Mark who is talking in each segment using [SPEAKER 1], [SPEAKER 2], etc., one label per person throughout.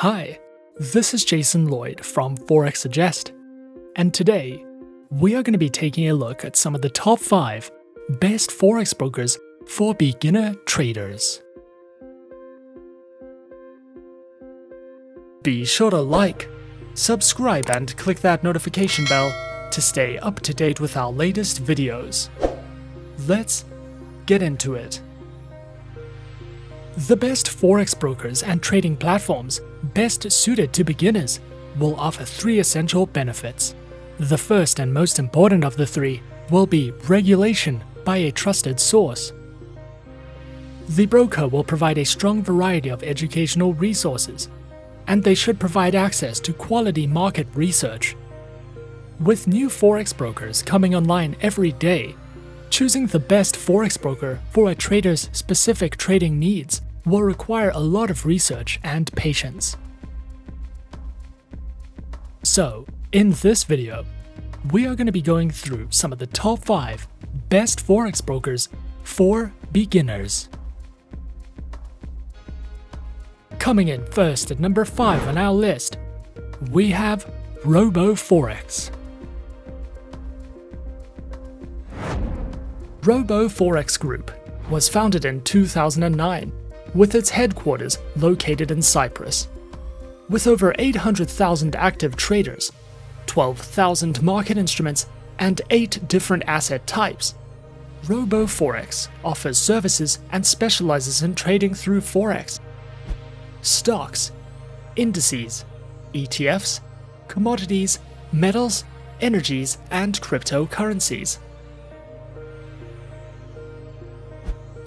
[SPEAKER 1] Hi, this is Jason Lloyd from Forexsuggest, and today we are going to be taking a look at some of the top 5 best Forex brokers for beginner traders. Be sure to like, subscribe and click that notification bell to stay up to date with our latest videos. Let's get into it. The best Forex brokers and trading platforms best suited to beginners will offer 3 essential benefits. The first and most important of the 3 will be regulation by a trusted source. The broker will provide a strong variety of educational resources, and they should provide access to quality market research. With new Forex brokers coming online every day, choosing the best Forex broker for a trader's specific trading needs will require a lot of research and patience. So, in this video, we are going to be going through some of the top 5 best Forex brokers for beginners. Coming in first at number 5 on our list, we have RoboForex. RoboForex Group was founded in 2009, with its headquarters located in Cyprus. With over 800,000 active traders, 12,000 market instruments, and 8 different asset types, RoboForex offers services and specializes in trading through Forex, stocks, indices, ETFs, commodities, metals, energies, and cryptocurrencies.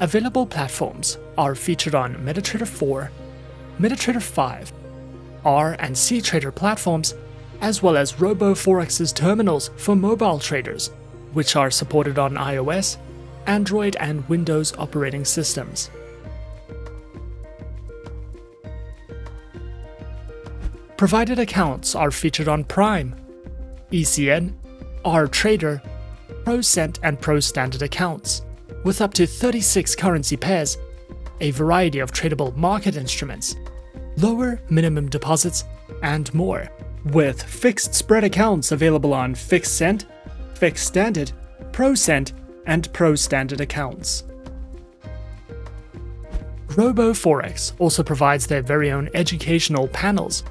[SPEAKER 1] Available platforms are featured on MetaTrader 4, MetaTrader 5, R and C Trader platforms, as well as RoboForex's terminals for mobile traders, which are supported on iOS, Android, and Windows operating systems. Provided accounts are featured on Prime, ECN, Rtrader, ProCent, and ProStandard accounts, with up to 36 currency pairs, a variety of tradable market instruments, lower minimum deposits, and more, with fixed spread accounts available on FixCent, FixStandard, ProCent, and ProStandard accounts. RoboForex also provides their very own educational panels,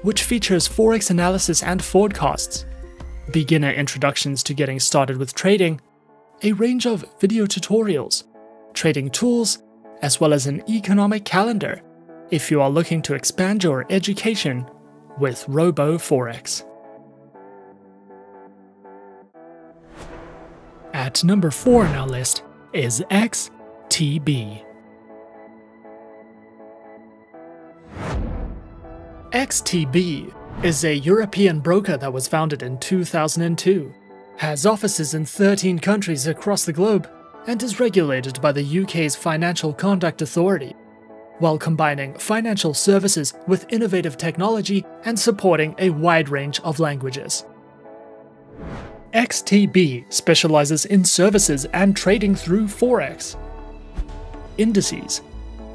[SPEAKER 1] which features Forex analysis and forecasts, beginner introductions to getting started with trading, a range of video tutorials, trading tools, as well as an economic calendar if you are looking to expand your education with RoboForex. At number 4 on our list is XTB. XTB is a European broker that was founded in 2002, has offices in 13 countries across the globe, and is regulated by the UK's Financial Conduct Authority, while combining financial services with innovative technology and supporting a wide range of languages. XTB specializes in services and trading through Forex, indices,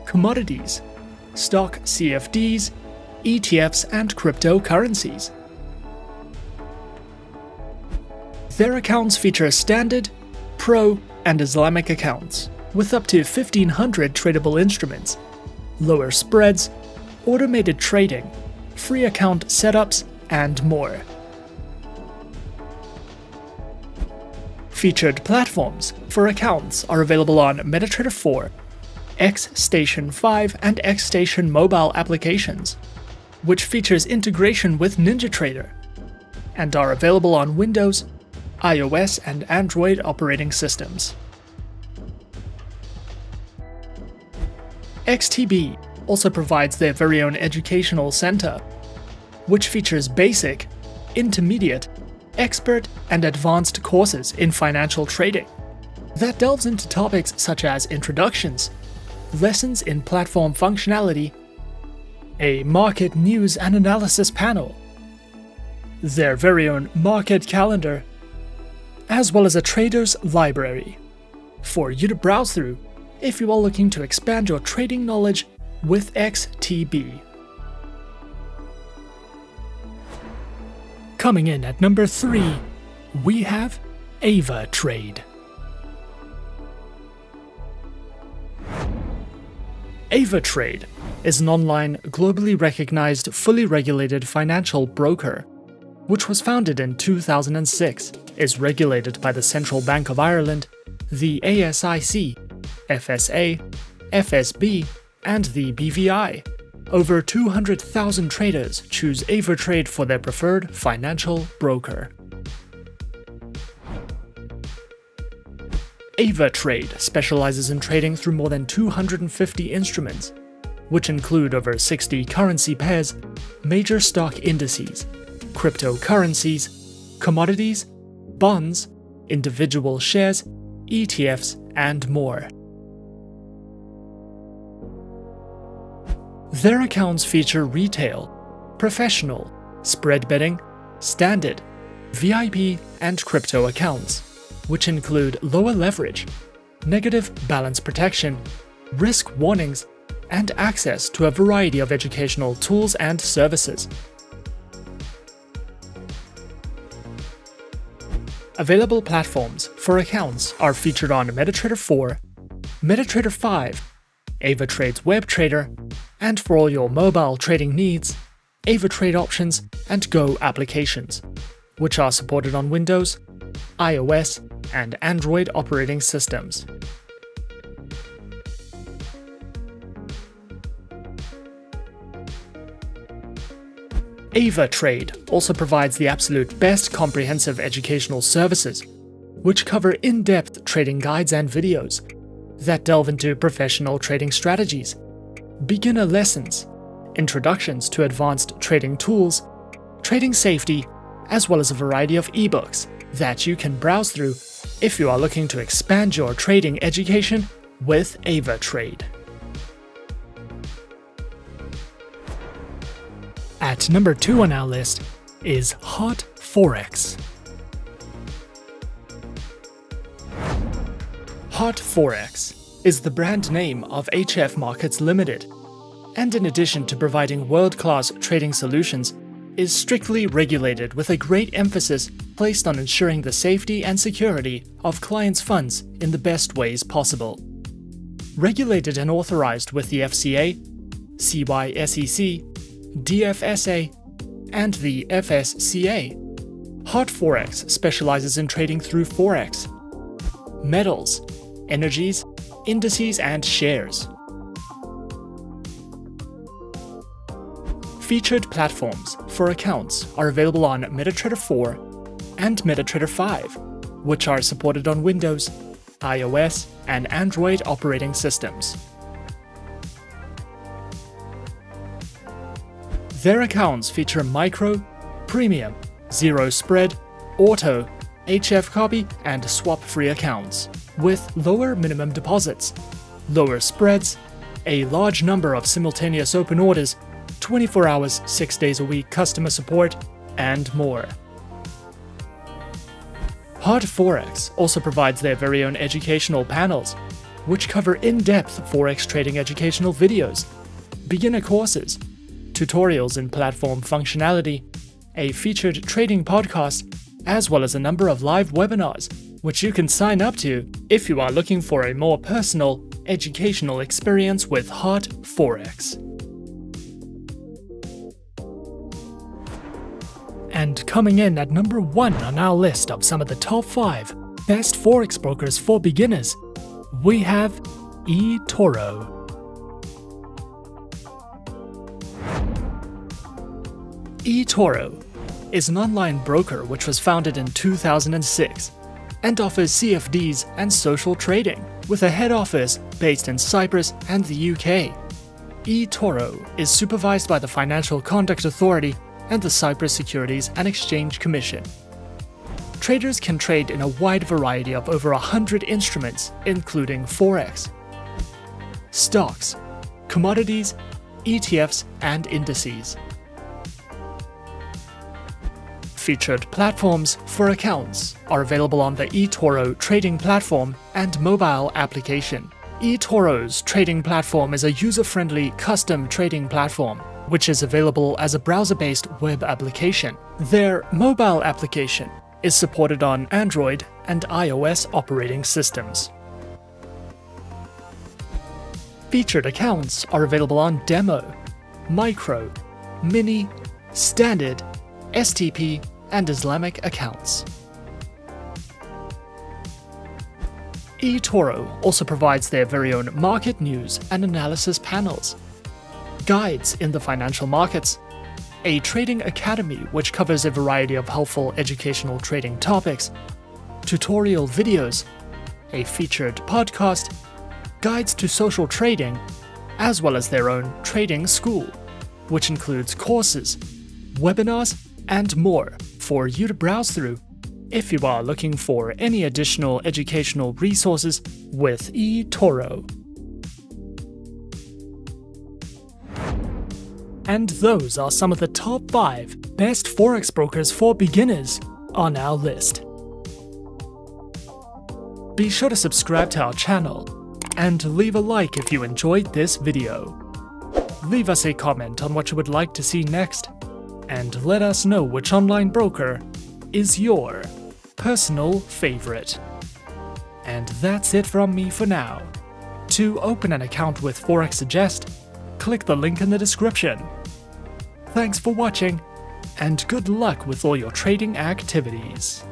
[SPEAKER 1] commodities, stock CFDs, ETFs, and cryptocurrencies. Their accounts feature standard, pro, and Islamic accounts, with up to 1,500 tradable instruments, lower spreads, automated trading, free account setups, and more. Featured platforms for accounts are available on MetaTrader 4, XStation 5, and XStation mobile applications, which features integration with NinjaTrader, and are available on Windows, iOS, and Android operating systems. XTB also provides their very own educational center, which features basic, intermediate, expert, and advanced courses in financial trading that delves into topics such as introductions, lessons in platform functionality, a market news and analysis panel, their very own market calendar, as well as a trader's library for you to browse through if you are looking to expand your trading knowledge with XTB. Coming in at number 3, we have Avatrade. Avatrade is an online, globally recognized, fully regulated financial broker, which was founded in 2006, is regulated by the Central Bank of Ireland, the ASIC, FSA, FSB, and the BVI. Over 200,000 traders choose Avatrade for their preferred financial broker. Avatrade specializes in trading through more than 250 instruments, which include over 60 currency pairs, major stock indices, cryptocurrencies, commodities, bonds, individual shares, ETFs, and more. Their accounts feature retail, professional, spread betting, standard, VIP, and crypto accounts, which include lower leverage, negative balance protection, risk warnings, and access to a variety of educational tools and services. Available platforms for accounts are featured on MetaTrader 4, MetaTrader 5, Avatrade's WebTrader, and for all your mobile trading needs, Avatrade Options and Go applications, which are supported on Windows, iOS, and Android operating systems. Avatrade also provides the absolute best comprehensive educational services, which cover in-depth trading guides and videos that delve into professional trading strategies, beginner lessons, introductions to advanced trading tools, trading safety, as well as a variety of ebooks that you can browse through if you are looking to expand your trading education with Avatrade. At number 2 on our list is Forex. Forex is the brand name of HF Markets Limited, and in addition to providing world-class trading solutions, is strictly regulated with a great emphasis placed on ensuring the safety and security of clients' funds in the best ways possible. Regulated and authorized with the FCA, CYSEC, DFSA, and the FSCA, Forex specializes in trading through Forex, metals, energies, indices, and shares. Featured platforms for accounts are available on MetaTrader 4 and MetaTrader 5, which are supported on Windows, iOS, and Android operating systems. Their accounts feature micro, premium, zero spread, auto, HF copy, and swap-free accounts, with lower minimum deposits, lower spreads, a large number of simultaneous open orders, 24 hours, 6 days a week customer support, and more. Forex also provides their very own educational panels, which cover in-depth Forex trading educational videos, beginner courses, tutorials in platform functionality, a featured trading podcast, as well as a number of live webinars, which you can sign up to if you are looking for a more personal, educational experience with Forex. And coming in at number 1 on our list of some of the top 5 best Forex brokers for beginners, we have eToro. eToro is an online broker which was founded in 2006 and offers CFDs and social trading, with a head office based in Cyprus and the UK. eToro is supervised by the Financial Conduct Authority and the Cyprus Securities and Exchange Commission. Traders can trade in a wide variety of over 100 instruments, including Forex, stocks, commodities, ETFs, and indices. Featured platforms for accounts are available on the eToro trading platform and mobile application. eToro's trading platform is a user-friendly custom trading platform which is available as a browser-based web application. Their mobile application is supported on Android and iOS operating systems. Featured accounts are available on Demo, Micro, Mini, Standard, STP, and Islamic accounts. eToro also provides their very own market news and analysis panels, guides in the financial markets, a trading academy which covers a variety of helpful educational trading topics, tutorial videos, a featured podcast, guides to social trading, as well as their own trading school, which includes courses, webinars, and more for you to browse through if you are looking for any additional educational resources with eToro. And those are some of the top 5 best Forex brokers for beginners on our list. Be sure to subscribe to our channel and leave a like if you enjoyed this video. Leave us a comment on what you would like to see next, and let us know which online broker is your personal favorite. And that's it from me for now. To open an account with Forexsuggest, click the link in the description. Thanks for watching, and good luck with all your trading activities.